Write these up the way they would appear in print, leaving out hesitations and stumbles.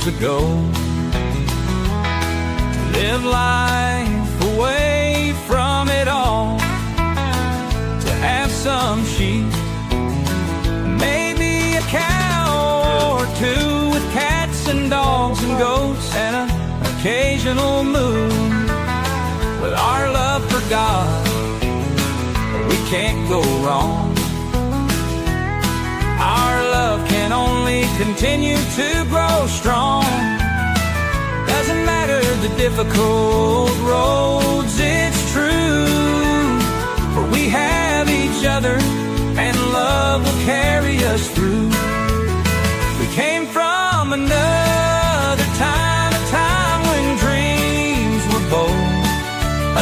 years ago. Live life away from it all, to have some sheep, maybe a cow or two, with cats and dogs and goats and an occasional moon. With our love for God, we can't go wrong. Our love can only continue to grow strong. Doesn't matter the difficult roads, it's true, for we have each other and love will carry us through. We came from another time, a time when dreams were bold,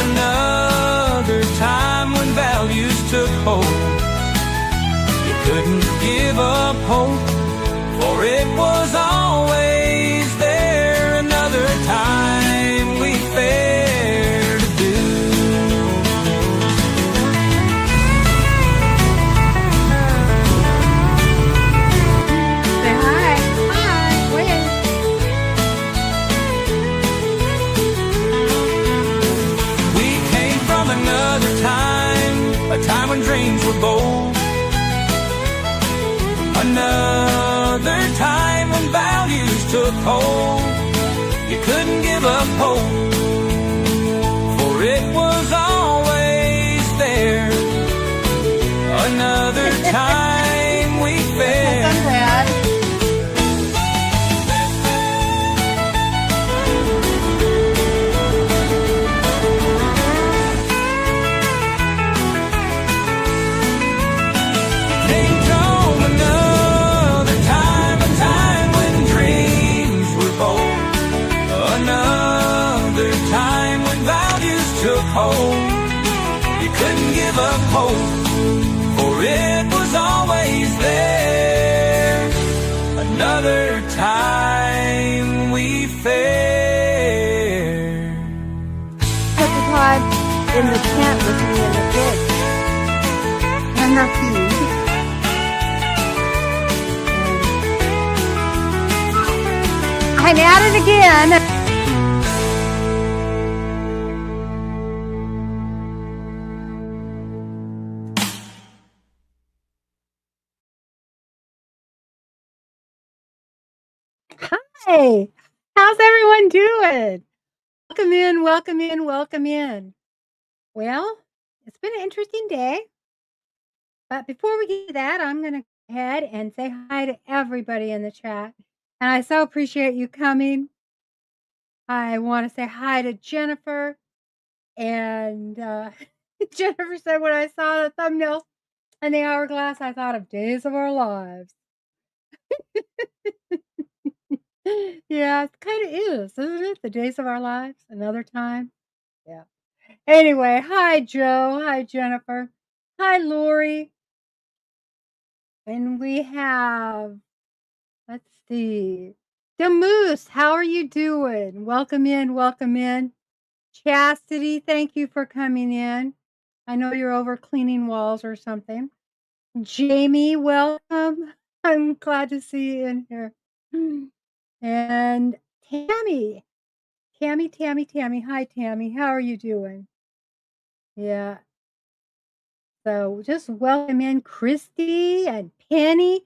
another time when values took hold. You couldn't give up hope, for it was always there. Another time we fared to do. Say hi. Hi. Wait. We came from another time, a time when dreams were bold, another time when values took hold. You couldn't give up hope, for it was always there. Another time we I'm fared. glad. Came from another time, a time when dreams were bold, another time when values took hold. You couldn't give up hope, for it was always there. Another time we fared. Put the Todd in the tent with me in the kids. And the feed. I'm at it again. Hi. How's everyone doing? Welcome in, welcome in, welcome in. Well, it's been an interesting day. But before we get to that, I'm going to go ahead and say hi to everybody in the chat. And I so appreciate you coming. I want to say hi to Jennifer. And Jennifer said when I saw the thumbnail and the hourglass, I thought of Days of Our Lives. Yeah, it kind of is, isn't it? The Days of Our Lives, another time. Yeah. Anyway, hi, Joe. Hi, Jennifer. Hi, Lori. And we have, let's see, the Moose. How are you doing? Welcome in, welcome in. Chastity, thank you for coming in. I know you're over cleaning walls or something. Jamie, welcome. I'm glad to see you in here. And Tammy. Tammy. Hi, Tammy. How are you doing? Yeah. So just welcome in Christy and Penny.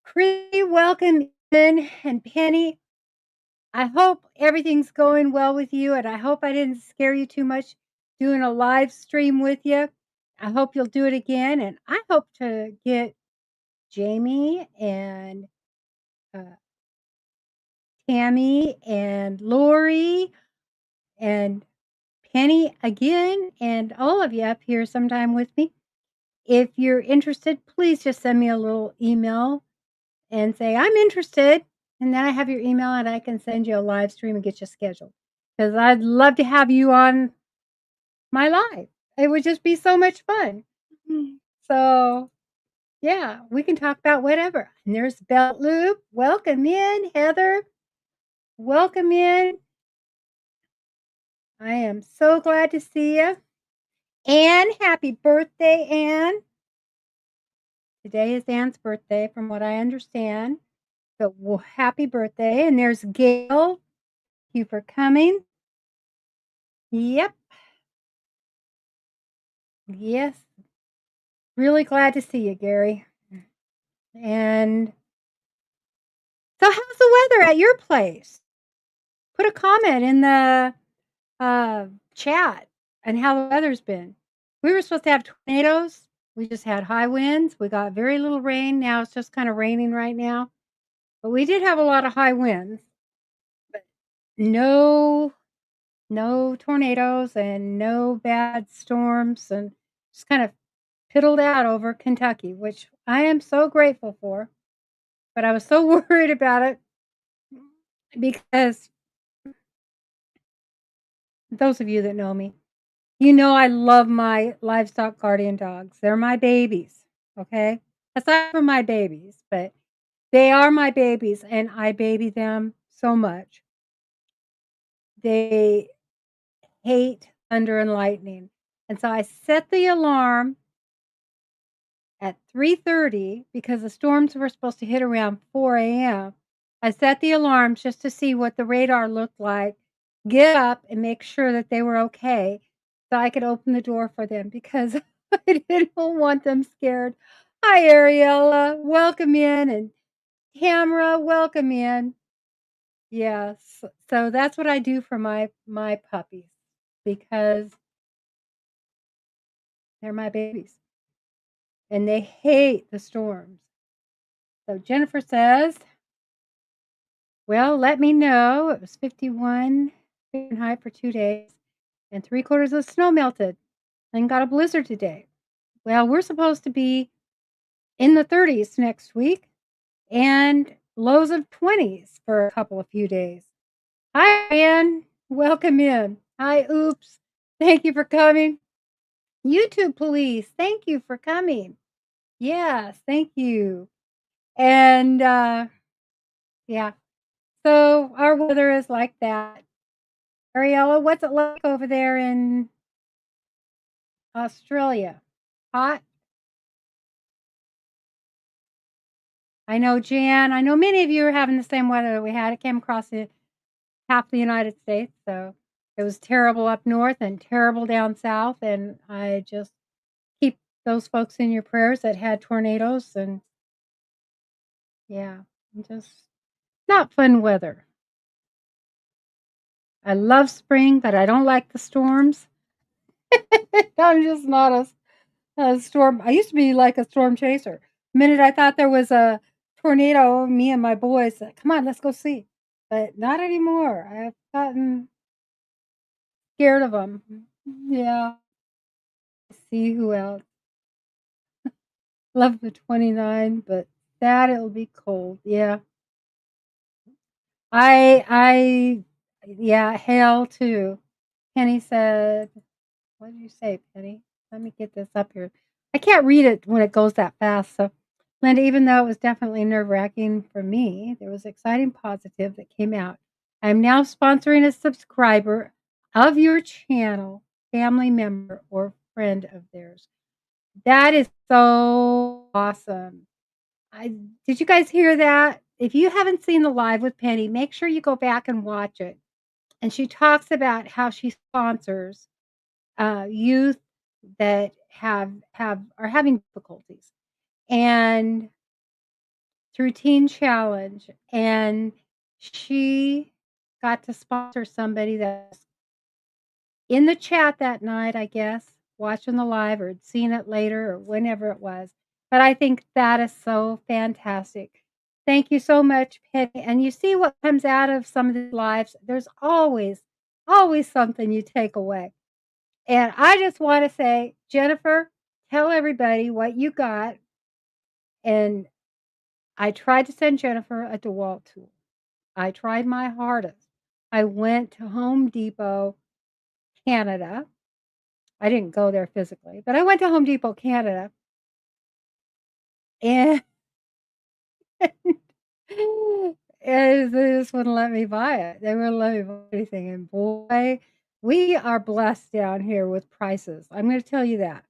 Christy, welcome in. And Penny, I hope everything's going well with you. And I hope I didn't scare you too much doing a live stream with you. I hope you'll do it again. And I hope to get Jamie and Tammy and Lori and Penny again, and all of you up here sometime with me. If you're interested, please just send me a little email and say, I'm interested. And then I have your email and I can send you a live stream and get you scheduled. Because I'd love to have you on my live. It would just be so much fun. So, yeah, we can talk about whatever. And there's Belt Loop. Welcome in, Heather. Welcome in. I am so glad to see you. Anne, happy birthday, Anne. Today is Anne's birthday, from what I understand. So, well, happy birthday. And there's Gail. Thank you for coming. Yep. Yes. Really glad to see you, Gary. And so, how's the weather at your place? Put a comment in the chat and how the weather's been. We were supposed to have tornadoes. We just had high winds. We got very little rain. Now it's just kind of raining right now. But we did have a lot of high winds. But no tornadoes and no bad storms, and just kind of piddled out over Kentucky, which I am so grateful for. But I was so worried about it because those of you that know me, you know I love my livestock guardian dogs. They're my babies, okay? Aside from my babies, but they are my babies, and I baby them so much. They hate thunder and lightning. And so I set the alarm at 3:30 because the storms were supposed to hit around 4 a.m. I set the alarms just to see what the radar looked like, get up and make sure that they were okay so I could open the door for them because I didn't want them scared. Hi, Ariella. Welcome in. And Tamara, welcome in. Yes. So that's what I do for my puppies because they're my babies and they hate the storms. So Jennifer says, well, let me know. It was 51 Fahrenheit for 2 days, and 3/4 of the snow melted, and got a blizzard today. Well, we're supposed to be in the 30s next week, and lows of 20s for a couple of few days. Hi, Ann. Welcome in. Hi, Oops. Thank you for coming. YouTube police, thank you for coming. Yes, thank you. And yeah, so our weather is like that. Ariella, what's it like over there in Australia? Hot? I know, Jan. I know many of you are having the same weather that we had. It came across half the United States, so it was terrible up north and terrible down south. And I just keep those folks in your prayers that had tornadoes. And yeah, just not fun weather. I love spring, but I don't like the storms. I'm just not a storm. I used to be like a storm chaser. The minute I thought there was a tornado, me and my boys said, "Come on, let's go see." But not anymore. I've gotten scared of them. Yeah. See who else. Love the 29, but that it'll be cold. Yeah. I yeah, hail too. Penny said, what did you say, Penny? Let me get this up here. I can't read it when it goes that fast. So, Linda, even though it was definitely nerve-wracking for me, there was exciting positive that came out. I'm now sponsoring a subscriber of your channel, family member or friend of theirs. That is so awesome. Did you guys hear that? If you haven't seen the live with Penny, make sure you go back and watch it. And she talks about how she sponsors youth that are having difficulties, and through Teen Challenge, and she got to sponsor somebody that's in the chat that night, I guess, watching the live or had seen it later or whenever it was. But I think that is so fantastic. Thank you so much, Penny. And you see what comes out of some of these lives. There's always something you take away. And I just want to say, Jennifer, tell everybody what you got. And I tried to send Jennifer a DeWalt tool. I tried my hardest. I went to Home Depot, Canada. I didn't go there physically, but I went to Home Depot, Canada. And, and they just wouldn't let me buy it. They wouldn't let me buy anything. And boy, we are blessed down here with prices. I'm going to tell you that.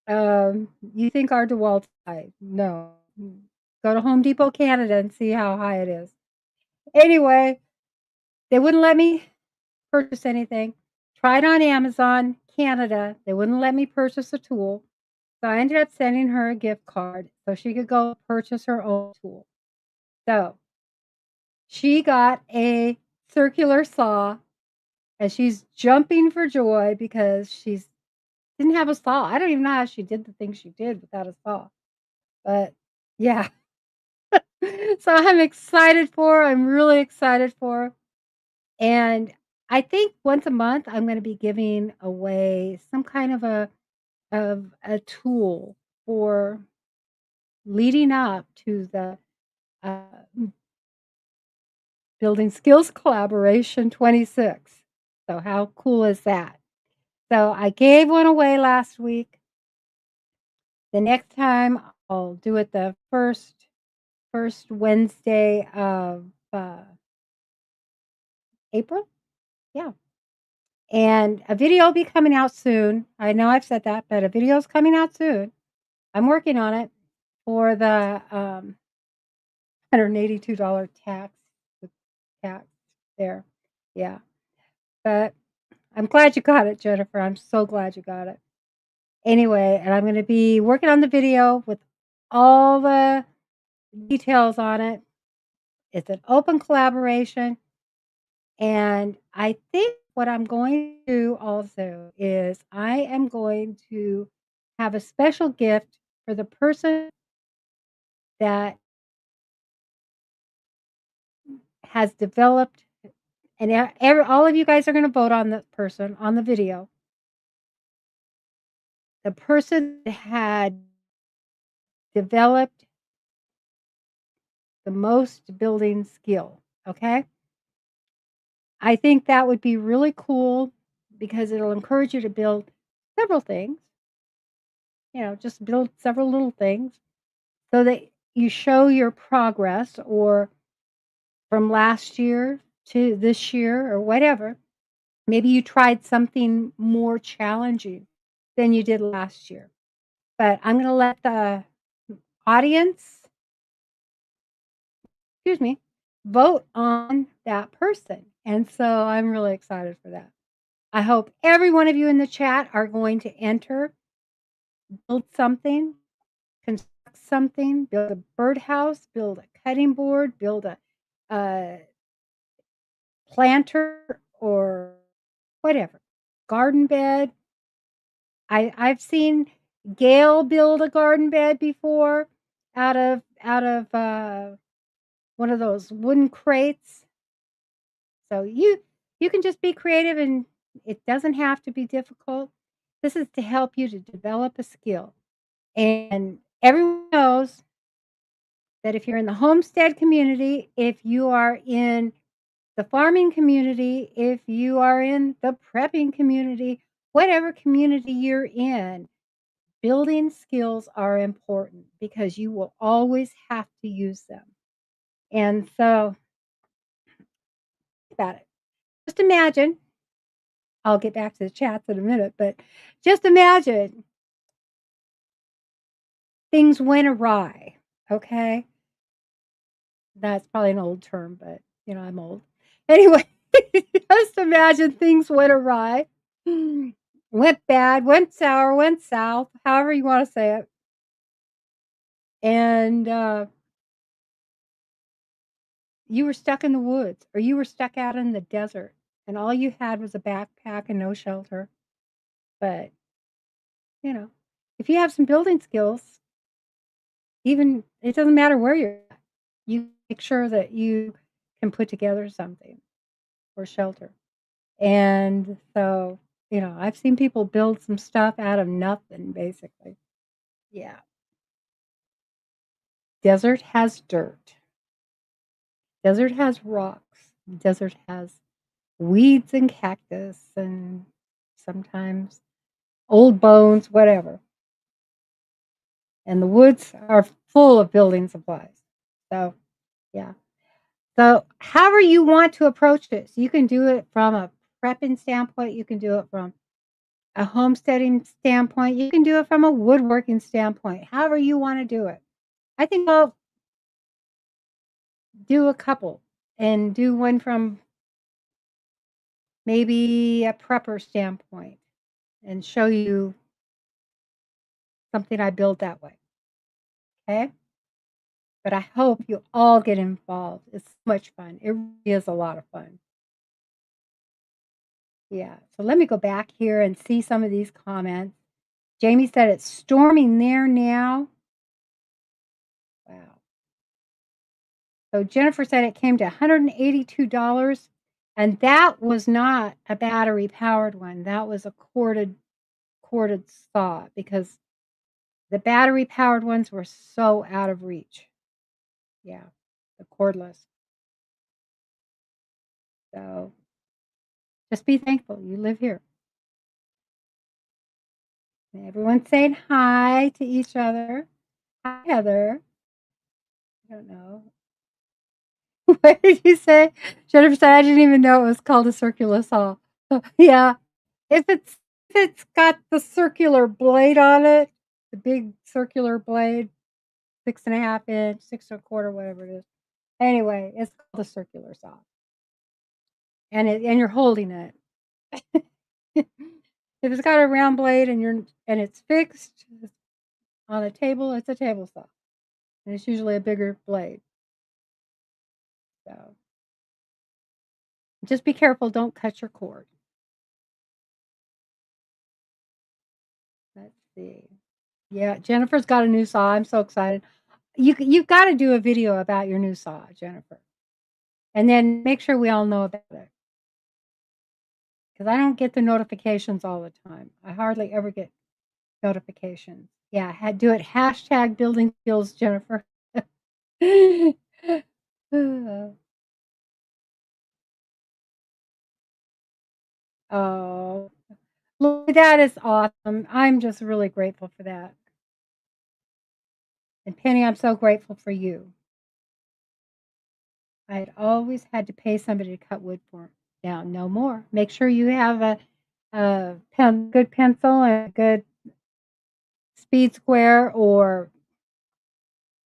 You think our DeWalt's high? No. Go to Home Depot, Canada, and see how high it is. Anyway, they wouldn't let me purchase anything. Tried on Amazon, Canada. They wouldn't let me purchase a tool. So I ended up sending her a gift card so she could go purchase her own tool. So she got a circular saw and she's jumping for joy because she's didn't have a saw. I don't even know how she did the things she did without a saw. But yeah. So I'm excited for her. I'm really excited for her. And I think once a month I'm going to be giving away some kind of a tool for leading up to the uh, Building Skills Collaboration 26. So how cool is that? So I gave one away last week. The next time I'll do it the first Wednesday of April. Yeah. And a video will be coming out soon. I know I've said that, but a video is coming out soon. I'm working on it for the $182 tax with tax there. Yeah. But I'm glad you got it, Jennifer. I'm so glad you got it. Anyway, and I'm going to be working on the video with all the details on it. It's an open collaboration. And I think what I'm going to do also is I am going to have a special gift for the person that has developed, and all of you guys are going to vote on the person on the video. The person that had developed the most building skill. Okay. I think that would be really cool because it'll encourage you to build several things. Just build several little things so that you show your progress or from last year to this year or whatever. Maybe you tried something more challenging than you did last year. But I'm going to let the audience, vote on that person. And so I'm really excited for that. I hope every one of you in the chat are going to enter, build something, construct something, build a birdhouse, build a cutting board, build a planter or whatever, garden bed. I've seen Gail build a garden bed before out of one of those wooden crates. So you can just be creative and it doesn't have to be difficult. This is to help you to develop a skill. And everyone knows that if you're in the homestead community, if you are in the farming community, if you are in the prepping community, whatever community you're in, building skills are important because you will always have to use them. And so, think about it. Just imagine, I'll get back to the chats in a minute, but just imagine things went awry, okay? That's probably an old term, but I'm old. Anyway, just imagine things went awry, went bad, went sour, went south, however you want to say it. And you were stuck in the woods or you were stuck out in the desert and all you had was a backpack and no shelter. But, if you have some building skills, even it doesn't matter where you're at, you make sure that you can put together something or shelter. And so, I've seen people build some stuff out of nothing, basically. Yeah. Desert has dirt. Desert has rocks. Desert has weeds and cactus and sometimes old bones, whatever. And the woods are full of building supplies. So, yeah. So, however you want to approach this, you can do it from a prepping standpoint. You can do it from a homesteading standpoint. You can do it from a woodworking standpoint. However you want to do it. I think do a couple and do one from maybe a prepper standpoint and show you something I built that way. Okay? But I hope you all get involved. It's so much fun. It really is a lot of fun. Yeah. So let me go back here and see some of these comments. Jamie said it's storming there now. Wow. So Jennifer said it came to $182, and that was not a battery powered one. That was a corded saw because the battery powered ones were so out of reach. Yeah, the cordless. So just be thankful you live here. Everyone's saying hi to each other. Hi, Heather. I don't know. What did you say? Jennifer said, I didn't even know it was called a circular saw. Yeah. If it's got the circular blade on it, the big circular blade, 6.5 inch, 6.25, whatever it is. Anyway, it's called a circular saw. And you're holding it. If it's got a round blade and it's fixed on a table, it's a table saw. And it's usually a bigger blade. So just be careful, don't cut your cord. Let's see. Yeah, Jennifer's got a new saw. I'm so excited. You've got to do a video about your new saw, Jennifer. And then make sure we all know about it. Because I don't get the notifications all the time. I hardly ever get notifications. Yeah, do it hashtag building skills, Jennifer. Oh, look, that is awesome. I'm just really grateful for that. And Penny, I'm so grateful for you. I had always had to pay somebody to cut wood for now. No more. Make sure you have a good pencil and a good speed square, or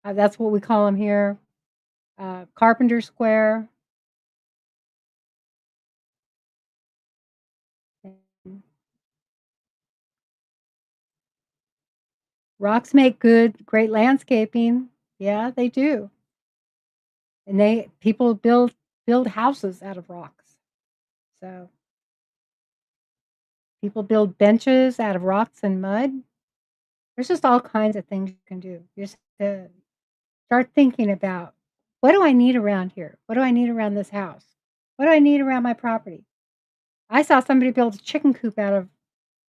that's what we call them here, carpenter square. Rocks make great landscaping. Yeah, they do. And people build houses out of rocks. So people build benches out of rocks and mud. There's just all kinds of things you can do. You just start thinking about, what do I need around here? What do I need around this house? What do I need around my property? I saw somebody build a chicken coop out of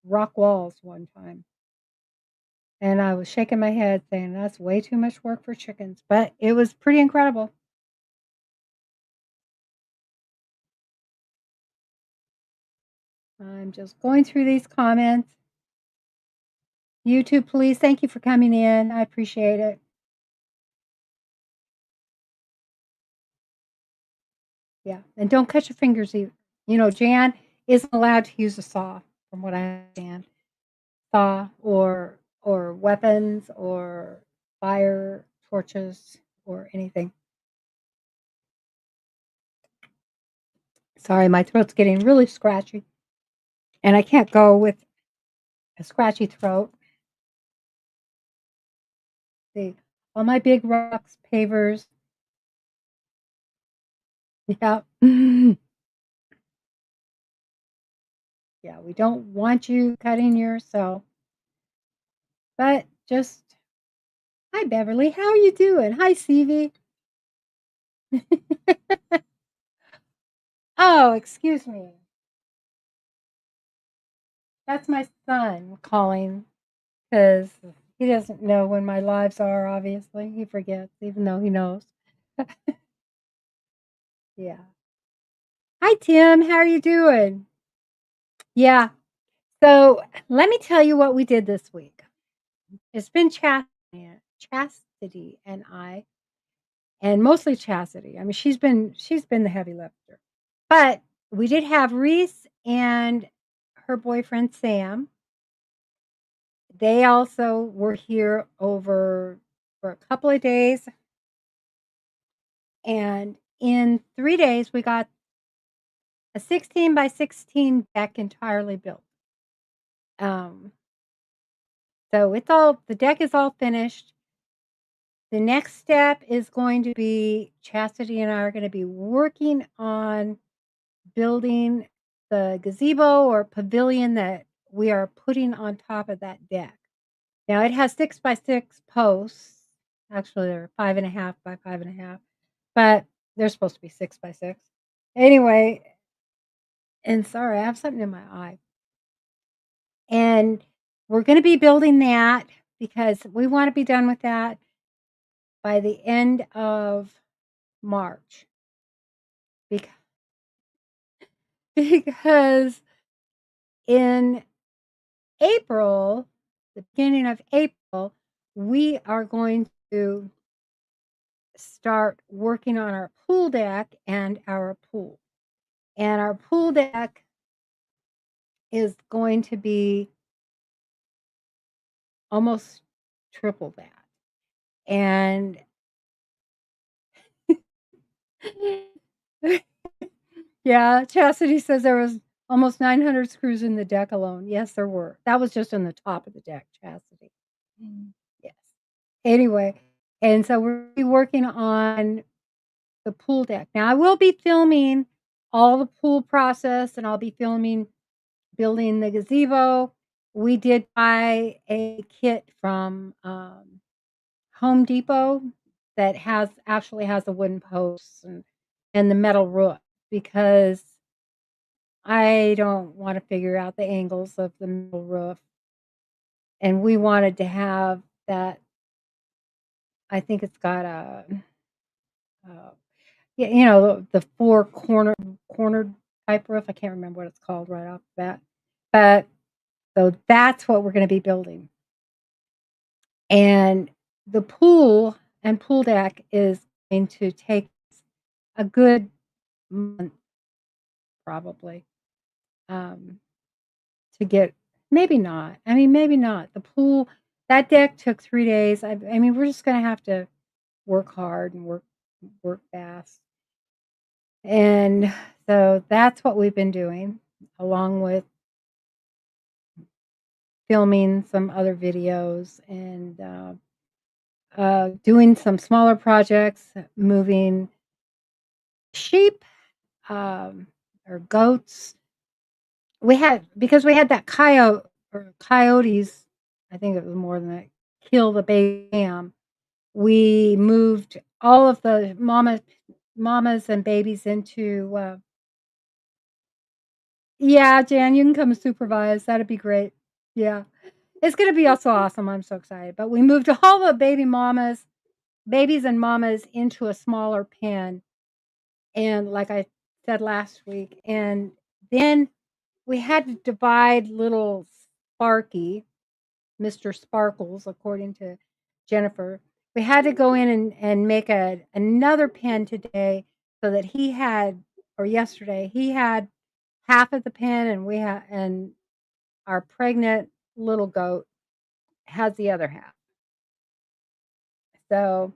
rock walls one time. And I was shaking my head saying, that's way too much work for chickens. But it was pretty incredible. I'm just going through these comments. YouTube, please, thank you for coming in. I appreciate it. Yeah, and don't cut your fingers either. Jan isn't allowed to use a saw, from what I understand. Saw or weapons or fire torches or anything. Sorry, my throat's getting really scratchy, and I can't go with a scratchy throat. See, all my big rocks, pavers. Yeah. Yeah, we don't want you cutting yourself. But just, hi, Beverly. How are you doing? Hi, Stevie. Oh, excuse me. That's my son calling because he doesn't know when my lives are, obviously. He forgets, even though he knows. Yeah. Hi, Tim. How are you doing? Yeah. So let me tell you what we did this week. It's been Chastity and I, and mostly Chastity. I mean, she's been the heavy lifter. But we did have Reese and her boyfriend Sam. They also were here over for a couple of days. And in 3 days, we got a 16 by 16 deck entirely built. Um, so the deck is all finished. The next step is going to be Chastity and I are gonna be working on building the gazebo or pavilion that we are putting on top of that deck. Now it has 6 by 6 posts. Actually, they're 5.5 by 5.5, but they're supposed to be 6 by 6. Anyway, and sorry, I have something in my eye. And we're gonna be building that because we wanna be done with that by the end of March. Bec because in April, the beginning of April, we are going to start working on our pool deck and our pool. And our pool deck is going to be almost triple that. And yeah, Chastity says there was almost 900 screws in the deck alone. Yes, there were. That was just on the top of the deck, Chastity. Yes. Anyway, and so we'll be working on the pool deck. Now I will be filming all the pool process and I'll be filming building the gazebo. We did buy a kit from Home Depot that actually has the wooden posts and the metal roof because I don't want to figure out the angles of the metal roof. And we wanted to have that. I think it's got uh, yeah, the four cornered type roof. I can't remember what it's called right off the bat. But so that's what we're going to be building. And the pool and pool deck is going to take a good month probably to get. Maybe not. I mean, maybe not. The pool, that deck took 3 days. I mean, we're just going to have to work hard and work fast. And so that's what we've been doing, along with filming some other videos and doing some smaller projects, moving sheep or goats. Because we had that coyotes, I think it was more than that, kill the baby lamb. We moved all of the mamas and babies into yeah, Jan, you can come supervise. That'd be great. Yeah. It's gonna be also awesome. I'm so excited. But we moved all the babies and mamas into a smaller pen. And like I said last week, and then we had to divide little Sparky, Mr. Sparkles, according to Jennifer. We had to go in and make another pen today so that yesterday, he had half of the pen and our pregnant little goat has the other half. So,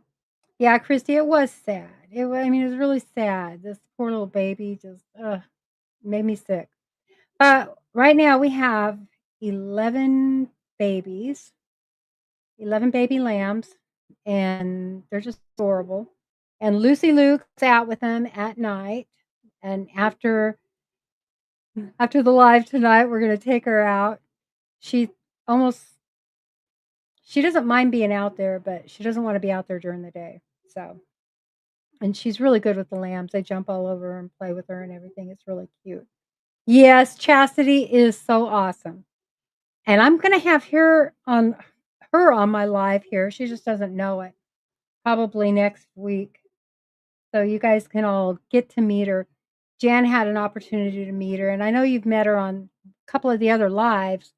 yeah, Christy, it was sad. I mean, it was really sad. This poor little baby just made me sick. But right now we have 11 babies, 11 baby lambs, and they're just adorable. And Lucy Luke's out with them at night. And after the live tonight, we're going to take her out. She almost she doesn't mind being out there, but she doesn't want to be out there during the day. So, and she's really good with the lambs. They jump all over her and play with her and everything. It's really cute. Yes, Chastity is so awesome. And I'm going to have her on my live here. She just doesn't know it. Probably next week. So you guys can all get to meet her. Jan had an opportunity to meet her, and I know you've met her on a couple of the other lives,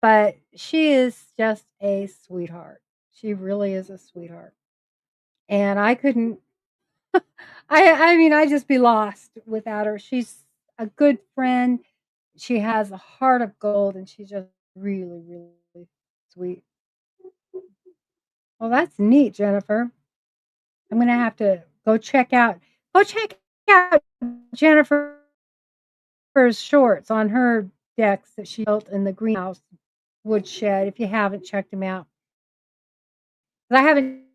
but she is just a sweetheart. She really is a sweetheart. And I couldn't I mean, I'd just be lost without her. She's a good friend. She has a heart of gold, and she's just really, really sweet. Well, that's neat, Jennifer. I'm gonna have to Go check out Jennifer's shorts on her decks that she built in the greenhouse woodshed if you haven't checked them out. 'Cause I haven't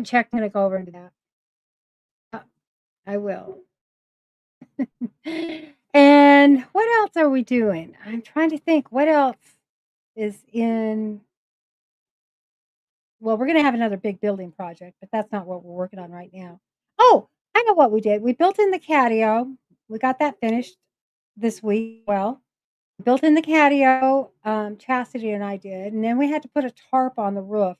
checked, I'm gonna go over into that. I will. And what else are we doing? I'm trying to think what else is in. Well, we're gonna have another big building project, but that's not what we're working on right now. Oh, I know what we did. We built in the catio. We got that finished this week. Well, we built in the catio. Chastity and I did, and then we had to put a tarp on the roof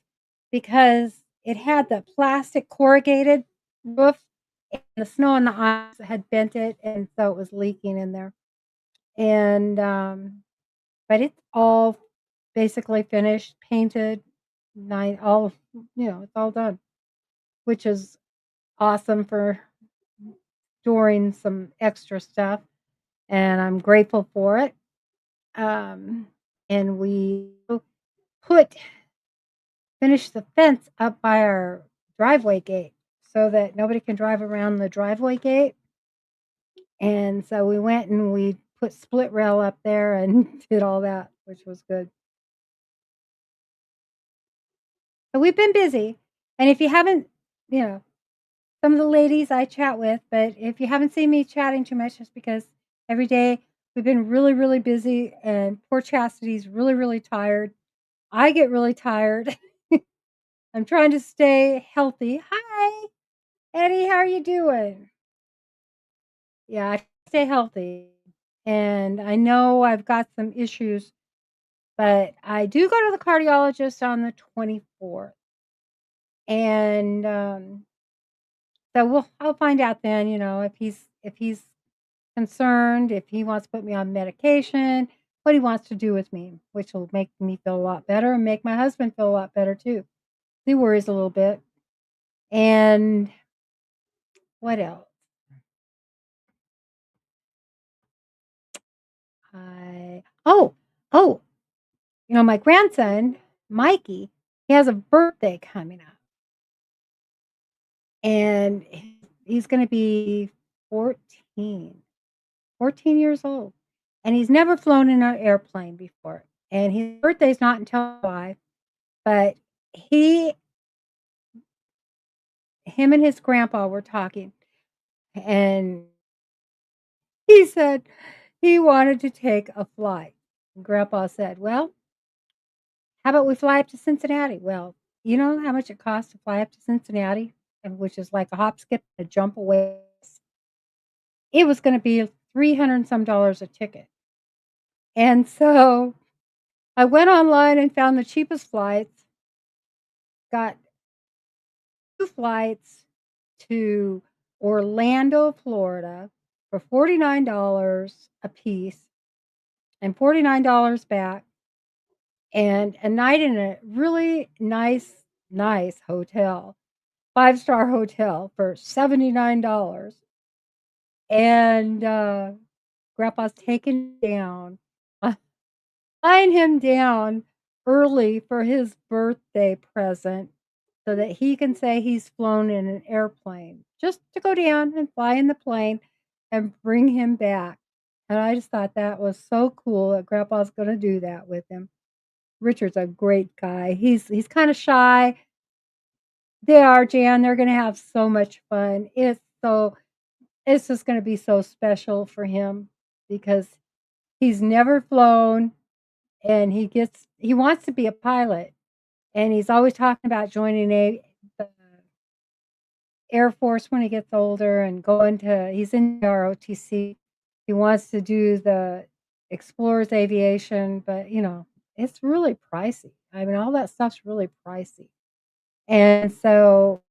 because it had the plastic corrugated roof, and the snow and the ice had bent it, and so it was leaking in there. And but it's all basically finished, painted, nine all it's all done, which is awesome for storing some extra stuff, and I'm grateful for it. And we put finished the fence up by our driveway gate so that nobody can drive around the driveway gate. And so we went and we put split rail up there and did all that, which was good. So we've been busy. And if you haven't, you know, some of the ladies I chat with, but if you haven't seen me chatting too much, it's because every day we've been really, really busy and poor Chastity's really, really tired. I get really tired. I'm trying to stay healthy. Hi, Eddie, how are you doing? Yeah, I stay healthy. And I know I've got some issues, but I do go to the cardiologist on the 24th. And so I'll find out then, if he's concerned, if he wants to put me on medication, what he wants to do with me, which will make me feel a lot better and make my husband feel a lot better too. He worries a little bit. And what else? I oh, oh, my grandson, Mikey, he has a birthday coming up. And he's going to be 14, 14 years old. And he's never flown in an airplane before. And his birthday's not until July, but him and his grandpa were talking, and he said he wanted to take a flight. And grandpa said, "Well, how about we fly up to Cincinnati?" Well, you know how much it costs to fly up to Cincinnati, and which is like a hop, skip, and a jump away. It was going to be 300 and some dollars a ticket. And so I went online and found the cheapest flights, got 2 flights to Orlando, Florida for $49 a piece and $49 back, and a night in a really nice hotel, 5-star hotel for $79. And grandpa's taken down, flying him down early for his birthday present so that he can say he's flown in an airplane, just to go down and fly in the plane and bring him back. And I just thought that was so cool that grandpa's going to do that with him. Richard's a great guy. He's kind of shy. They are, Jan. They're going to have so much fun. It's just going to be so special for him because he's never flown, and he wants to be a pilot, and he's always talking about joining the Air Force when he gets older and he's in ROTC. He wants to do the Explorers Aviation, but it's really pricey. I mean, all that stuff's really pricey. And so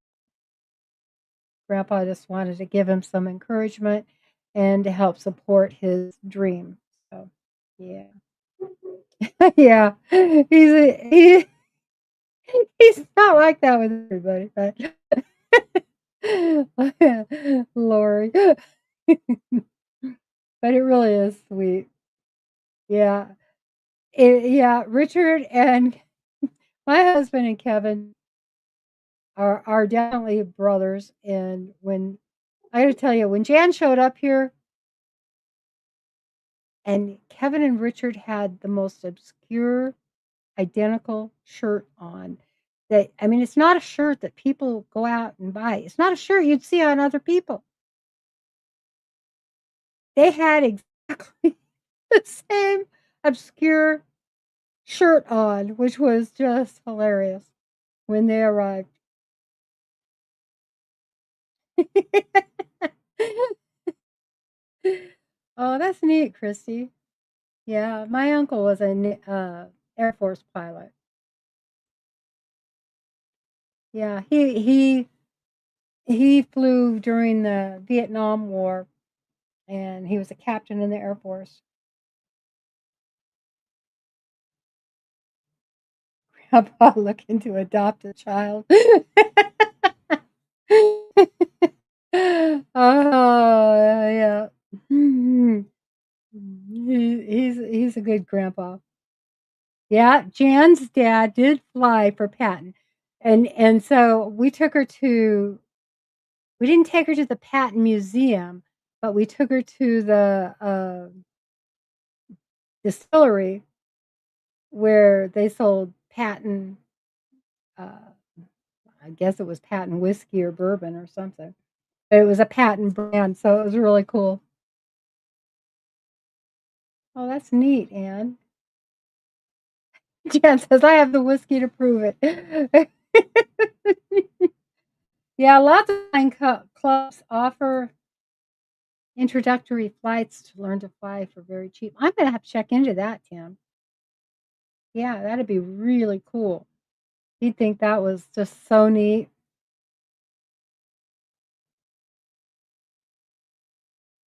grandpa just wanted to give him some encouragement and to help support his dream. So, yeah. Yeah. He's not like that with everybody, but Lori. But it really is sweet. Yeah. Yeah, Richard and my husband and Kevin are definitely brothers. And when I got to tell you, when Jan showed up here, and Kevin and Richard had the most obscure, identical shirt on. That I mean, it's not a shirt that people go out and buy. It's not a shirt you'd see on other people. They had exactly the same obscure shirt on, which was just hilarious when they arrived. Oh, that's neat, Christy. Yeah, my uncle was an Air Force pilot. Yeah, he flew during the Vietnam War, and he was a captain in the Air Force. Grandpa looking to adopt a child. Oh, yeah. He's a good grandpa. Yeah, Jan's dad did fly for Patton. And so we didn't take her to the Patton Museum, but we took her to the distillery where they sold Patton, uh, I guess it was Patton whiskey or bourbon or something. But it was a Patton brand, so it was really cool. Oh, that's neat, Anne. Jan says, I have the whiskey to prove it. Yeah, lots of flying clubs offer introductory flights to learn to fly for very cheap. I'm going to have to check into that, Tim. Yeah, that'd be really cool. You'd think that was just so neat.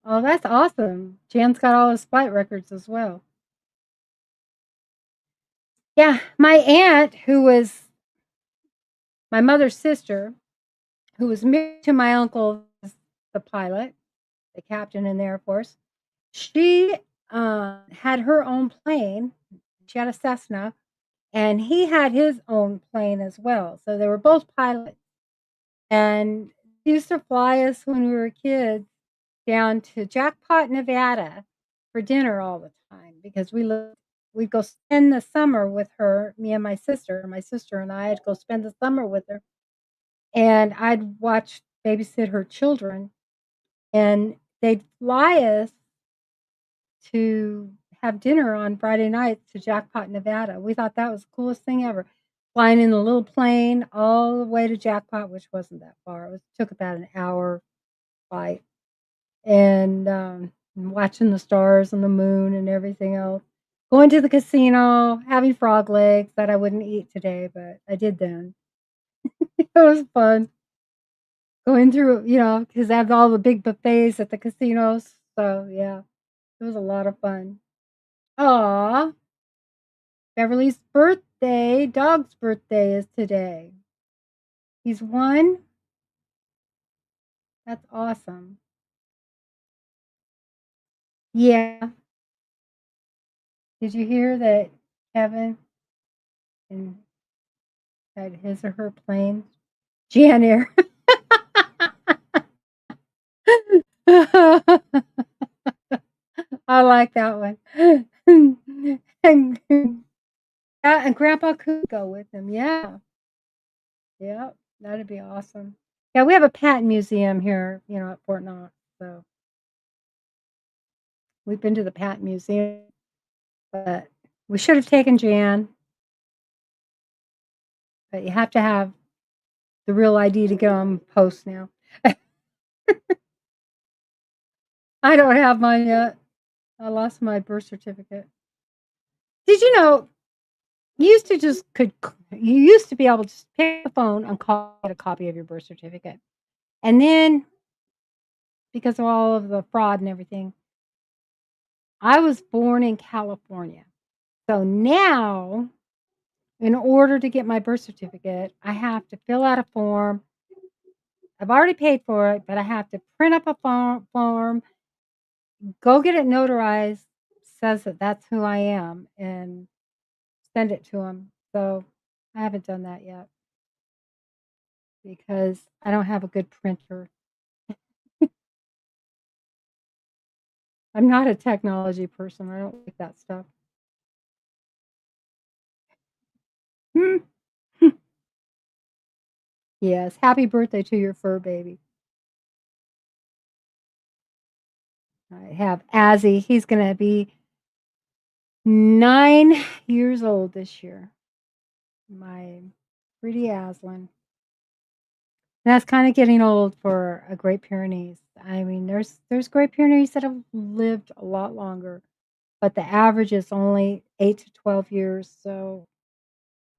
Oh, that's awesome. Jan's got all his flight records as well. Yeah, my aunt, who was my mother's sister, who was married to my uncle, the pilot, the captain in the Air Force, she had her own plane. She had a Cessna, and he had his own plane as well. So they were both pilots. And he used to fly us when we were kids down to Jackpot, Nevada for dinner all the time because we'd go spend the summer with her, me and my sister. My sister and I'd go spend the summer with her, and I'd watch babysit her children, and they'd fly us to have dinner on Friday nights to Jackpot, Nevada. We thought that was the coolest thing ever. Flying in a little plane all the way to Jackpot, which wasn't that far. It took about an hour flight, and watching the stars and the moon and everything else. Going to the casino, having frog legs that I wouldn't eat today, but I did then. It was fun going through, because they have all the big buffets at the casinos. So yeah, it was a lot of fun. Aw, Beverly's birthday, dog's birthday is today. He's 1? That's awesome. Yeah. Did you hear that Kevin and had his or her plane? Jan Air. I like that one. And and Grandpa could go with him. Yeah. Yeah. That'd be awesome. Yeah, we have a Patton Museum here, at Fort Knox. So we've been to the Patton Museum, but we should have taken Jan. But you have to have the real ID to get on post now. I don't have mine yet. I lost my birth certificate. Did you know you used to be able to just pick the phone and call get a copy of your birth certificate. And then because of all of the fraud and everything, I was born in California. So now in order to get my birth certificate, I have to fill out a form. I've already paid for it, but I have to print up a form, go get it notarized, says that that's who I am, and send it to them. So I haven't done that yet. because I don't have a good printer. I'm not a technology person. I don't like that stuff. Hmm. Yes, happy birthday to your fur baby. I have Azzy. He's going to be 9 years old this year. My pretty Aslan. That's kind of getting old for a Great Pyrenees. I mean, there's Great Pyrenees that have lived a lot longer, but the average is only 8 to 12 years. So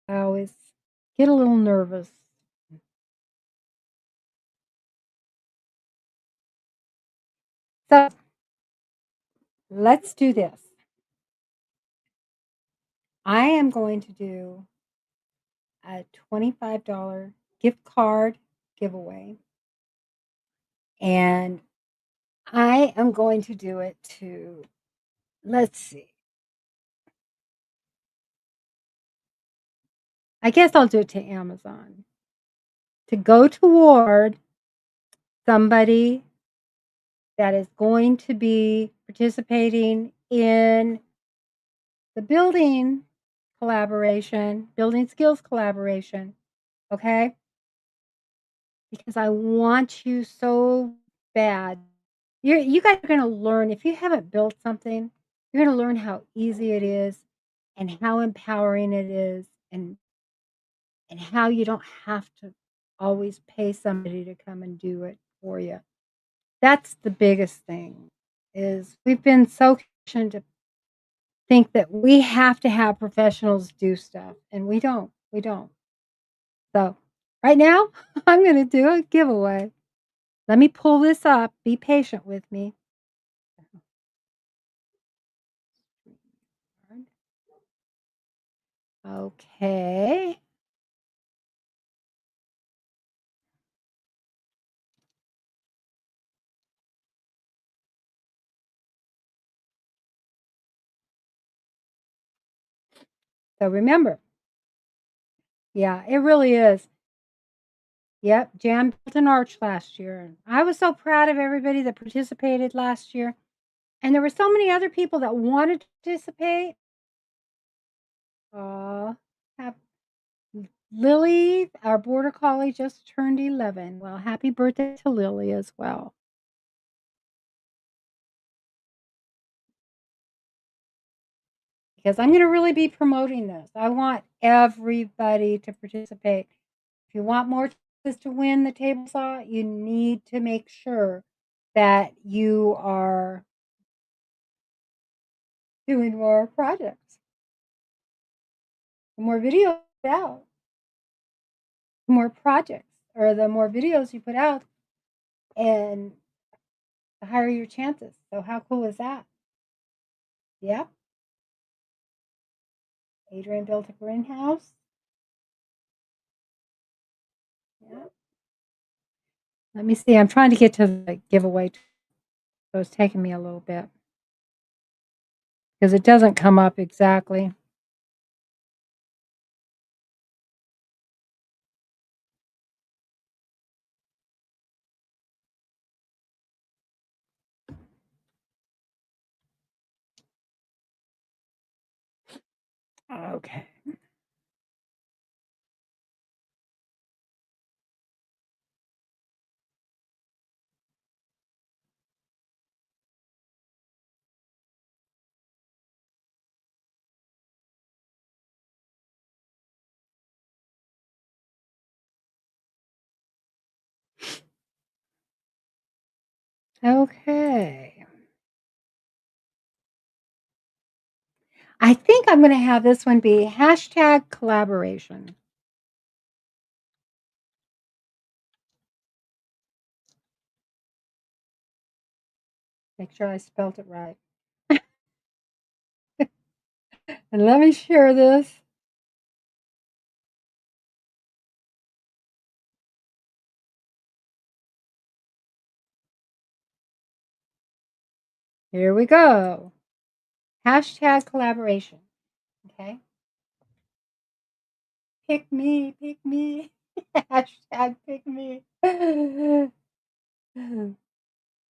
I always get a little nervous. So let's do this. I am going to do a $25 gift card giveaway. And I am going to do it to, let's see. I guess I'll do it to Amazon. To go toward somebody that is going to be participating in the building collaboration, building skills collaboration. Okay? Because I want you so bad. You guys are going to learn, if you haven't built something, you're going to learn how easy it is and how empowering it is and how you don't have to always pay somebody to come and do it for you. That's the biggest thing is we've been so conditioned to think that we have to have professionals do stuff and we don't. We don't. So, right now, I'm going to do a giveaway. Let me pull this up. Be patient with me. Okay. So remember, yeah, it really is. Yep, Jan built an arch last year. And I was so proud of everybody that participated last year. And there were so many other people that wanted to participate. Uh, have Lily, our border collie, just turned 11. Well, happy birthday to Lily as well. Because I'm going to really be promoting this. I want everybody to participate. If you want more chances to win the table saw, you need to make sure that you are doing more projects. The more videos you put out, the more projects, or the more videos you put out, and the higher your chances. So how cool is that? Yeah. Adrian built a greenhouse. Yeah. Let me see. I'm trying to get to the giveaway. So it's taking me a little bit because it doesn't come up exactly. Okay. Okay. I think I'm going to have this one be hashtag collaboration. Make sure I spelled it right. And let me share this. Here we go. Hashtag collaboration. Okay. Pick me, pick me. Hashtag pick me.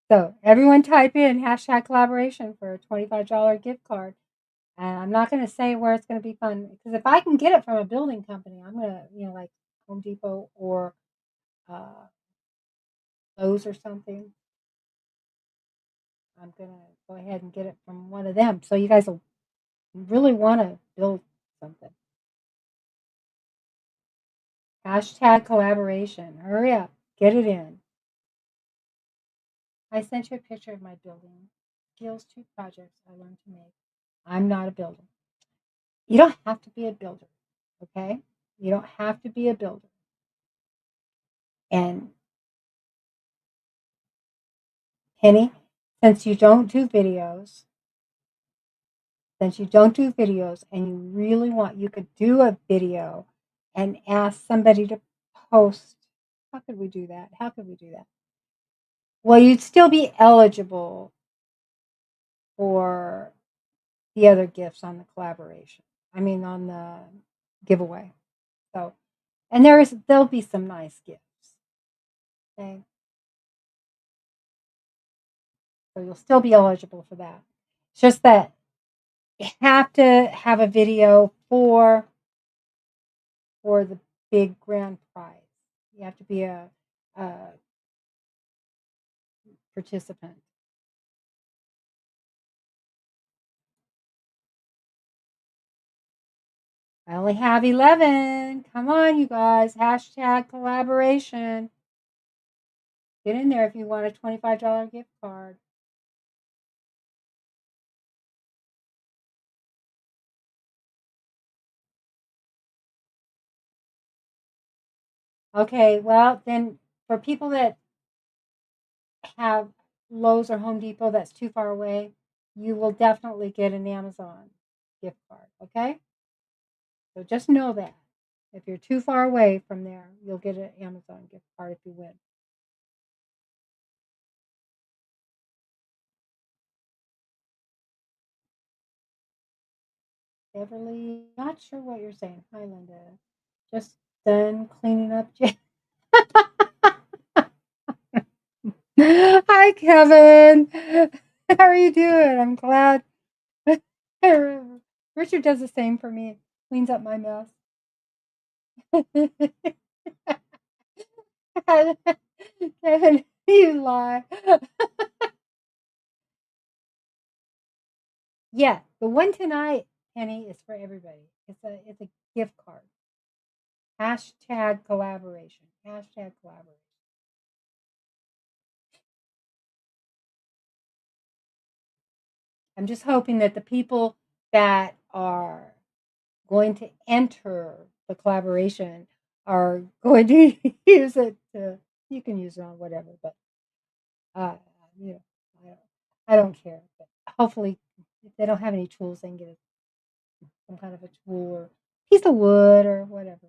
So everyone type in hashtag collaboration for a $25 gift card. And I'm not going to say where it's going to be fun because if I can get it from a building company, I'm going to, like Home Depot or Lowe's or something. I'm going to go ahead and get it from one of them. So you guys will really want to build something. Hashtag collaboration. Hurry up. Get it in. I sent you a picture of my building. Skills 2 projects I learned to make. I'm not a builder. You don't have to be a builder, okay? You don't have to be a builder. And Penny, since you don't do videos, and you really want, you could do a video and ask somebody to post. How could we do that? Well, you'd still be eligible for the other gifts on the collaboration. On the giveaway. So, and there'll be some nice gifts. Okay. So you'll still be eligible for that. It's just that you have to have a video for the big grand prize. You have to be a participant. I only have 11. Come on, you guys. Hashtag collaboration. Get in there if you want a $25 gift card. Okay, well, then for people that have Lowe's or Home Depot that's too far away, you will definitely get an Amazon gift card, okay? So just know that. If you're too far away from there, you'll get an Amazon gift card if you win. Beverly, not sure what you're saying. Hi, Linda. Just done cleaning up. Hi, Kevin. How are you doing? I'm glad. Richard does the same for me. Cleans up my mess. Kevin, you lie. Yeah, the one tonight, Penny, is for everybody. It's a gift card. Hashtag collaboration. Hashtag collaboration. I'm just hoping that the people that are going to enter the collaboration are going to use it to, you can use it on whatever, but you know, I don't care. But hopefully, if they don't have any tools, they can get some kind of a tool or piece of wood or whatever.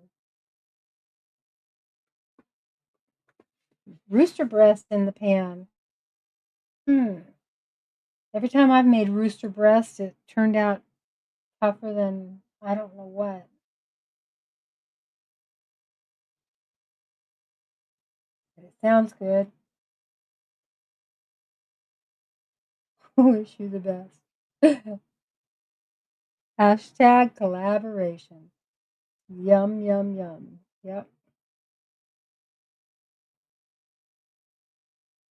Rooster breast in the pan. Every time I've made rooster breast, it turned out tougher than I don't know what. But it sounds good. Wish you the best. Hashtag collaboration. Yum, yum, yum. Yep.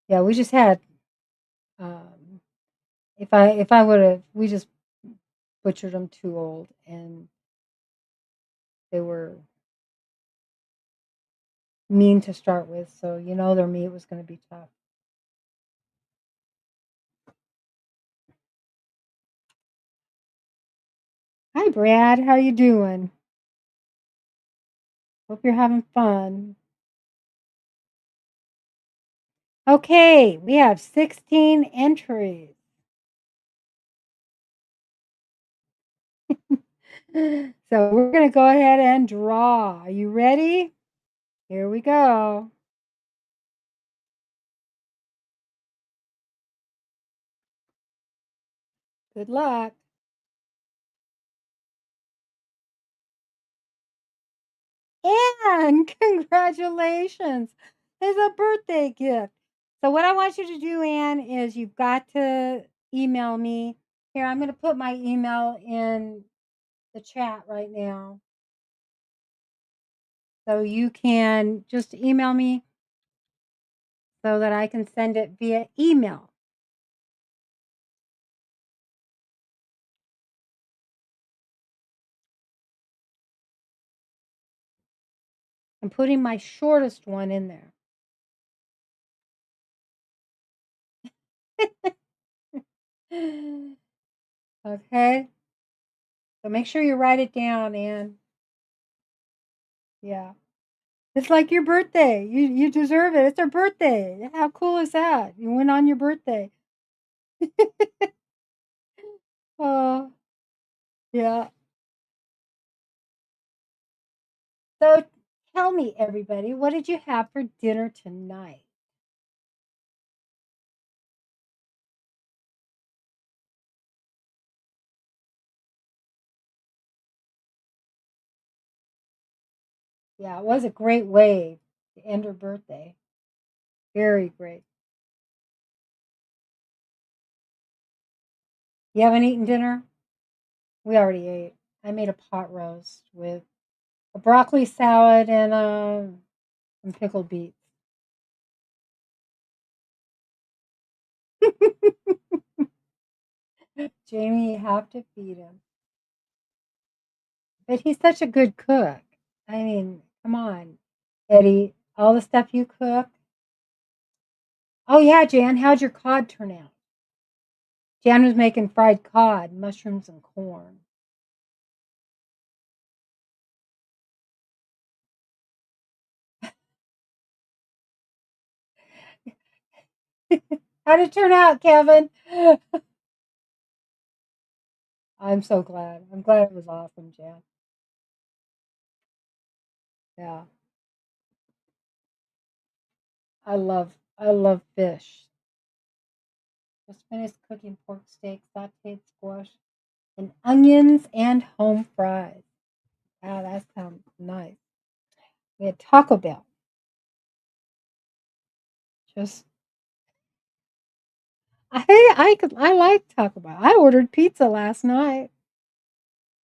Yeah, we just had, if I would have, we just butchered them too old and they were mean to start with. So, their meat was going to be tough. Hi, Brad. How you doing? Hope you're having fun. Okay, we have 16 entries. So we're going to go ahead and draw. Are you ready? Here we go. Good luck. Anne, congratulations. It's a birthday gift. So what I want you to do, Anne, is you've got to email me. Here, I'm going to put my email in the chat right now. So you can just email me so that I can send it via email. I'm putting my shortest one in there. Okay. So make sure you write it down, Anne. Yeah. It's like your birthday. You deserve it. It's our birthday. How cool is that? You went on your birthday. Oh, yeah. So tell me, everybody, what did you have for dinner tonight? Yeah, it was a great way to end her birthday. Very great. You haven't eaten dinner? We already ate. I made a pot roast with a broccoli salad and some pickled beets. Jamie, you have to feed him. But he's such a good cook. I mean, come on, Eddie, all the stuff you cook. Oh yeah, Jan, how'd your cod turn out? Jan was making fried cod, mushrooms and corn. How'd it turn out, Kevin? I'm so glad. I'm glad it was awesome, Jan. Yeah. I love fish. Just finished cooking pork steak, sauteed squash, and onions and home fries. Wow, that sounds nice. We had Taco Bell. Just I like Taco Bell. I ordered pizza last night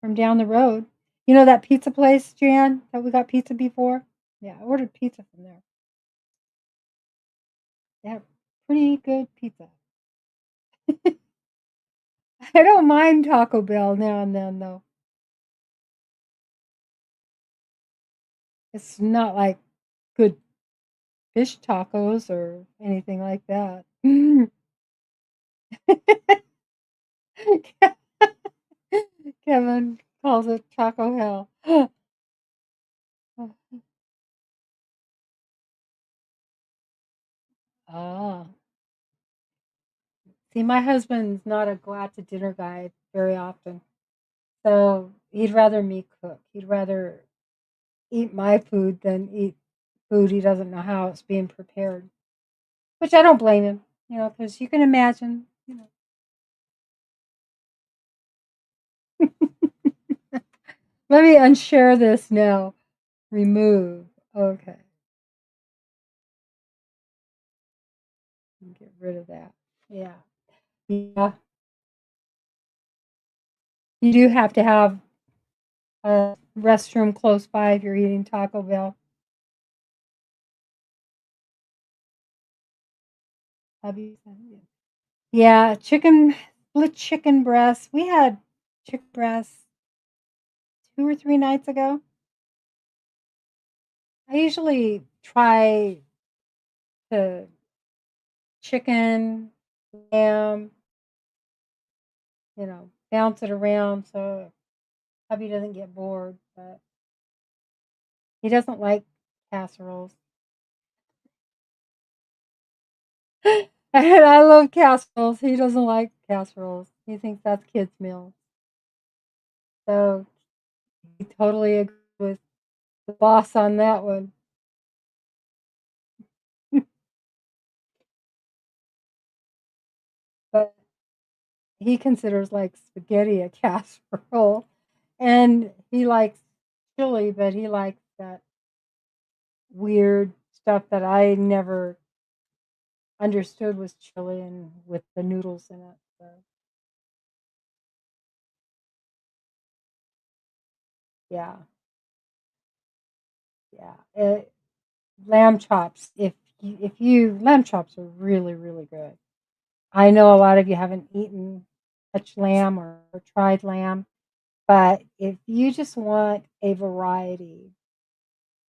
from down the road. You know that pizza place, Jan, that we got pizza before? Yeah, I ordered pizza from there. They have pretty good pizza. I don't mind Taco Bell now and then though. It's not like good fish tacos or anything like that. Kevin calls it Taco Hell. Ah. See, my husband's not a go out to dinner guy very often. So he'd rather me cook. He'd rather eat my food than eat food he doesn't know how it's being prepared. Which I don't blame him, because you can imagine. Let me unshare this now. Remove. Okay. Get rid of that. Yeah. Yeah. You do have to have a restroom close by if you're eating Taco Bell. Yeah, split chicken breast. We had chicken breast 2 or 3 nights ago. I usually try the chicken, lamb, bounce it around so hubby doesn't get bored, but he doesn't like casseroles. And I love casseroles. He doesn't like casseroles. He thinks that's kids' meal. So he totally agrees with the boss on that one. But he considers like spaghetti a casserole. And he likes chili, but he likes that weird stuff that I never understood was Chilean with the noodles in it. So, yeah, yeah. Lamb chops. If you lamb chops are really really good. I know a lot of you haven't eaten much lamb or tried lamb, but if you just want a variety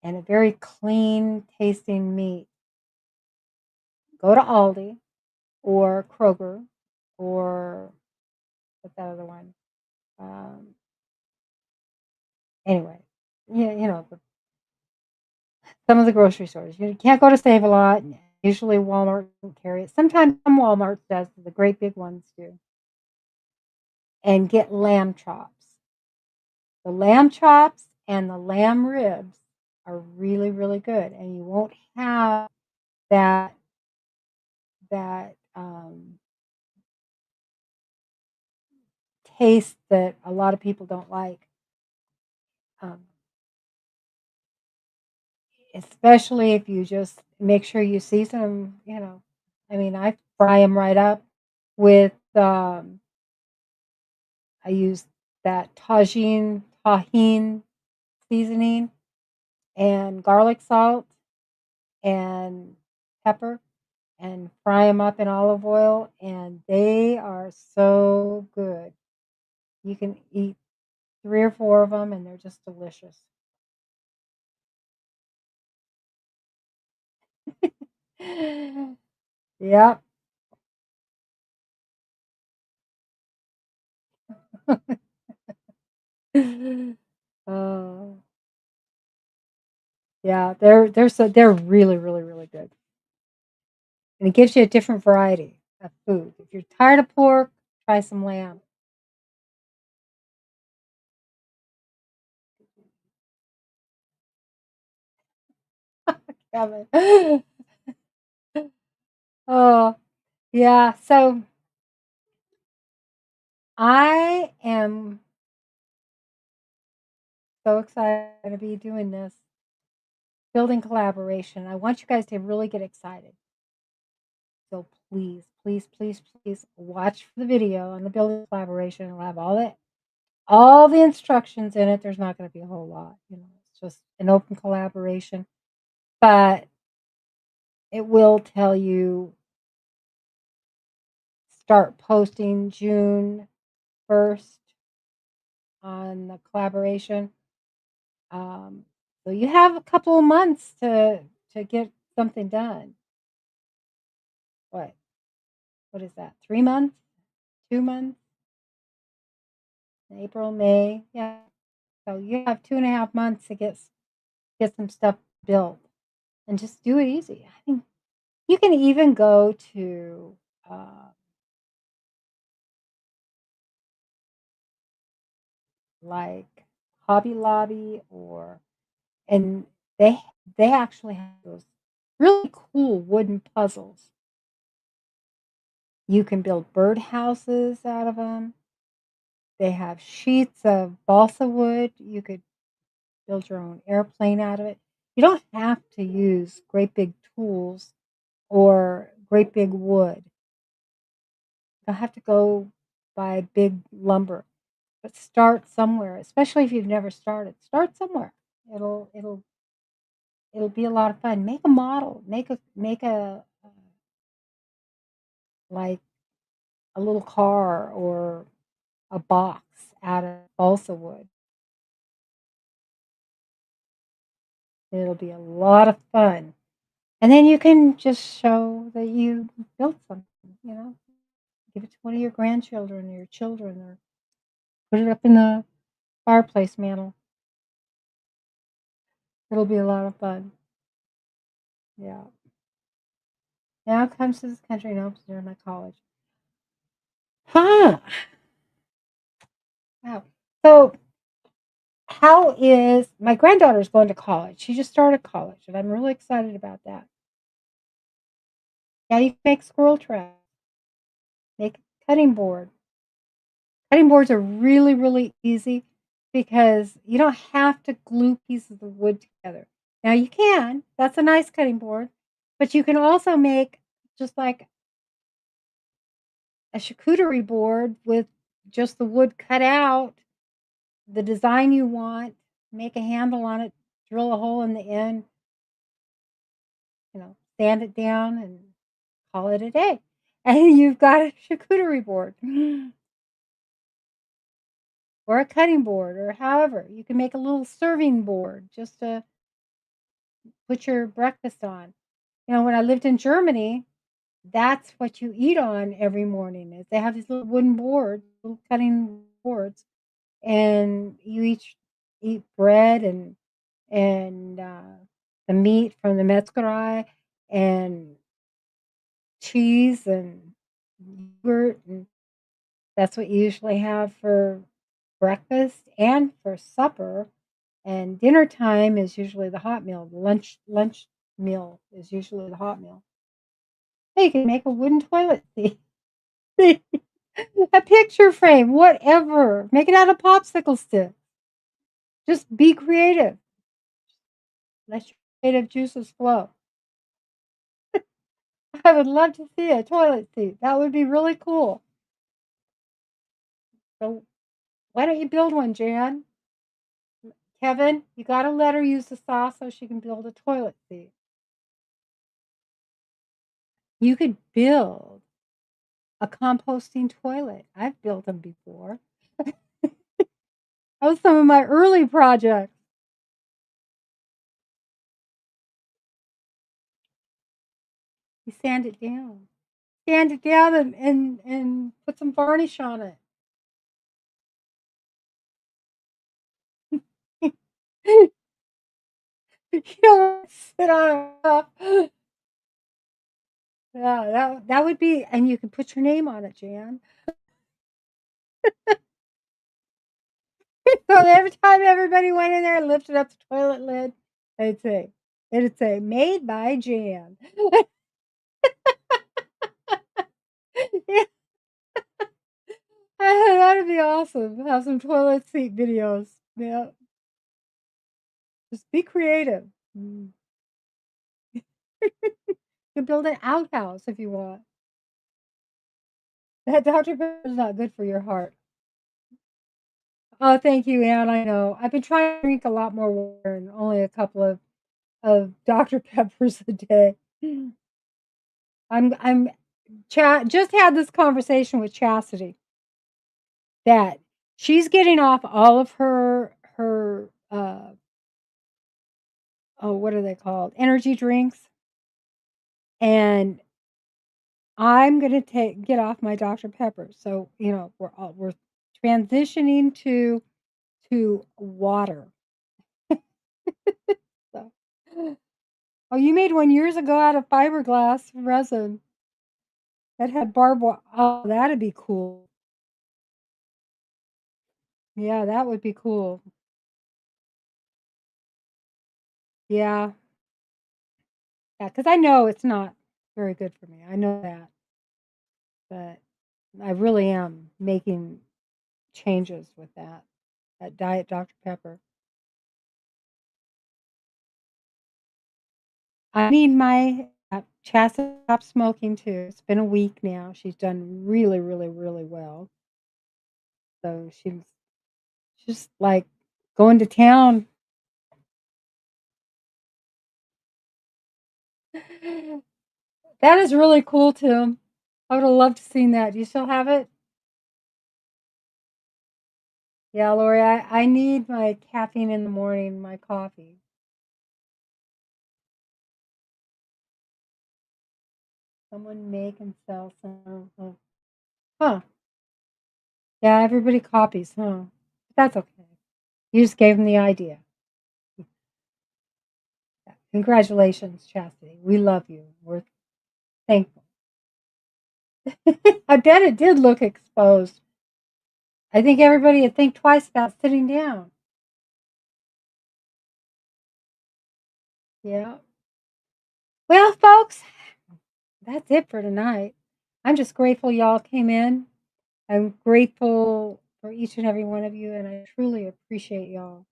and a very clean tasting meat, go to Aldi or Kroger or what's that other one? Um, anyway, yeah, some of the grocery stores. You can't go to Save a Lot. Usually Walmart doesn't carry it. Sometimes some Walmarts does. The great big ones do. And get lamb chops. The lamb chops and the lamb ribs are really really good, and you won't have that that taste that a lot of people don't like. Um, Especially if you just make sure you season them. I mean, I fry them right up with. I use that tahine seasoning and garlic salt and pepper and fry them up in olive oil, and they are so good. You can eat 3 or 4 of them, and they're just delicious. Yep. Oh, yeah, they're really, really, really good, and it gives you a different variety of food. If you're tired of pork, try some lamb. Kevin. Oh, yeah, so I am so excited to be doing this, building collaboration. I want you guys to really get excited. So please, please, please, please watch the video on the building collaboration. It'll have all the instructions in it. There's not going to be a whole lot, it's just an open collaboration, but it will tell you start posting June 1st on the collaboration. So you have a couple of months to get something done. What? What is that? 3 months? 2 months? April, May. Yeah. So you have 2.5 months to get some stuff built and just do it easy. I think you can even go to like Hobby Lobby and they they actually have those really cool wooden puzzles. You can build birdhouses out of them. They have sheets of balsa wood. You could build your own airplane out of it. You don't have to use great big tools or great big wood. You don't have to go buy big lumber, but start somewhere. Especially if you've never started, start somewhere. It'll be a lot of fun. Make a model. Make a like a little car or a box out of balsa wood. It'll be a lot of fun. And then you can just show that you built something. Give it to one of your grandchildren or your children or put it up in the fireplace mantle. It'll be a lot of fun. Yeah. Now comes to this country. No, during my college. Huh. Wow. So how is my granddaughter's going to college? She just started college, and I'm really excited about that. Yeah, you can make squirrel traps, make a cutting board. Cutting boards are really, really easy because you don't have to glue pieces of wood together. Now you can. That's a nice cutting board, but you can also make just like a charcuterie board with just the wood cut out, the design you want, make a handle on it, drill a hole in the end, sand it down and call it a day. And you've got a charcuterie board or a cutting board or however. You can make a little serving board just to put your breakfast on. When I lived in Germany, that's what you eat on every morning is they have these little wooden boards, little cutting boards, and you eat bread and the meat from the Metzgerei and cheese and yogurt, and that's what you usually have for breakfast and for supper. And dinner time is usually the hot meal. The lunch meal is usually the hot meal. Hey, you can make a wooden toilet seat. A picture frame, whatever. Make it out of popsicle stick. Just be creative. Let your creative juices flow. I would love to see a toilet seat. That would be really cool. So why don't you build one, Jan? Kevin, you got to let her use the saw so she can build a toilet seat. You could build a composting toilet. I've built them before. That was some of my early projects. You sand it down. Sand it down and put some varnish on it. You don't sit on it. Yeah, that would be, and you could put your name on it, Jan. So every time everybody went in there and lifted up the toilet lid, it'd say made by Jan. Yeah, that'd be awesome. Have some toilet seat videos. Yeah. Just be creative. You can build an outhouse if you want. That Dr. Pepper is not good for your heart. Oh, thank you, Anne. I know. I've been trying to drink a lot more water and only a couple of Dr. Peppers a day. I'm just had this conversation with Chastity that she's getting off all of her oh, what are they called? Energy drinks. And I'm gonna get off my Dr. Pepper. So, we're transitioning to water. So, oh, you made one years ago out of fiberglass resin that had barbed wire. Oh, that'd be cool. Yeah, that would be cool. Yeah. Yeah, because I know it's not very good for me. I know that, but I really am making changes with that Diet Dr. Pepper. I need my Chastity stop smoking too. It's been a week now. She's done really, really, really well. So she's just like going to town. That is really cool, Tim. I would have loved to seen that. Do you still have it? Yeah, Lori, I need my caffeine in the morning, my coffee. Someone make and sell some. Huh. Yeah, everybody copies, huh? That's okay. You just gave them the idea. Yeah. Congratulations, Chastity. We love you. We're thankful. I bet it did look exposed. I think everybody would think twice about sitting down. Yeah. Well, folks, that's it for tonight. I'm just grateful y'all came in. I'm grateful for each and every one of you, and I truly appreciate y'all.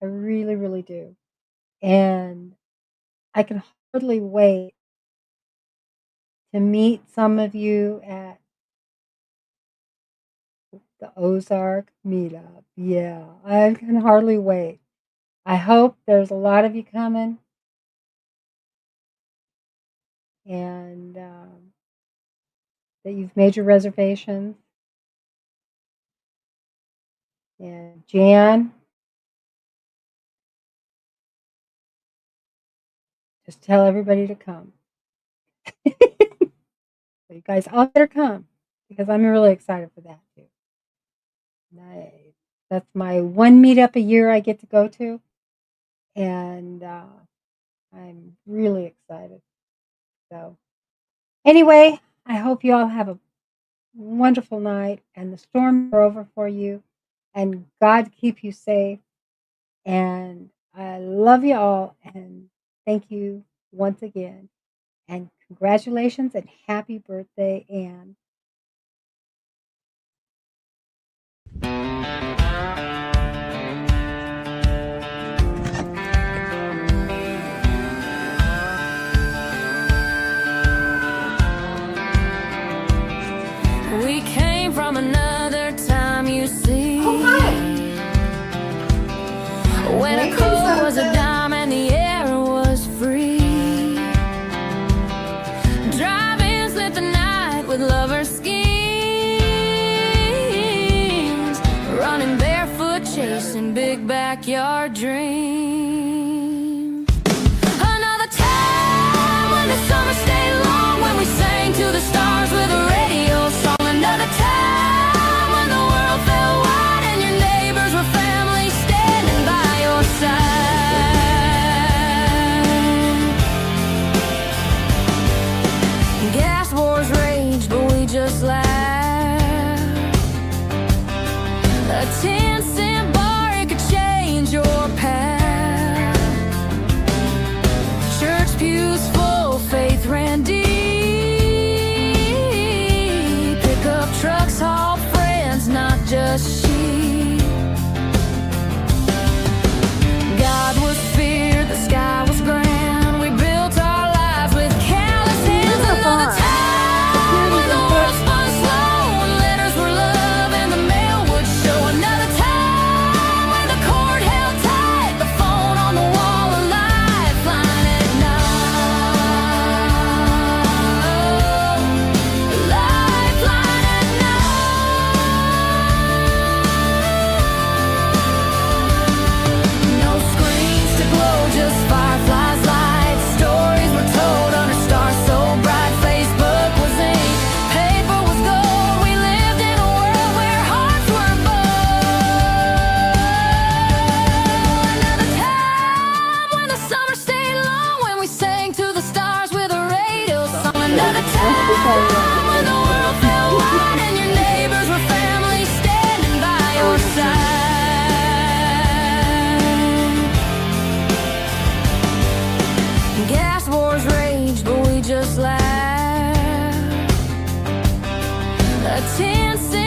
I really, really do. And I can hardly wait to meet some of you at the Ozark meetup. Yeah, I can hardly wait. I hope there's a lot of you coming. And that you've made your reservations. And Jan, just tell everybody to come. So you guys all better come because I'm really excited for that too. That's my one meetup a year I get to go to, and I'm really excited. So anyway, I hope you all have a wonderful night and the storms are over for you, and God keep you safe. And I love you all, and thank you once again. And congratulations and happy birthday, Anne. We came from another time, you see. Oh, hi. When a coat was a dime and the air was free. Drive-ins lit the night with lover schemes. Running barefoot, chasing big backyard dreams. Another time when the summer stayed long, when we sang to the stars with a radio song. Another time when the world felt wide and your neighbors were family standing by your side. Gas wars raged, but we just laughed. A 10-cent bar, it could change your path. Church pews full, faith ran deep. Pickup trucks hauled friends, not just sheep. God was feared, the sky was grand. We built our lives with callous hands. Another time when the world spun slow and letters were love and the mail would show. Another time when the cord held tight, the phone on the wall, a lifeline at night. Lifeline at night. No screens to glow, just fireflies, lights. Stories were told under stars so bright. Facebook was ink, paper was gold. We lived in a world where hearts were bold. Another time when the summer stayed long, when we sang to the stars with a radio song. Another time when the world felt wide and your neighbors were family standing by your side. Gas wars raged, but we just laughed. A 10-cent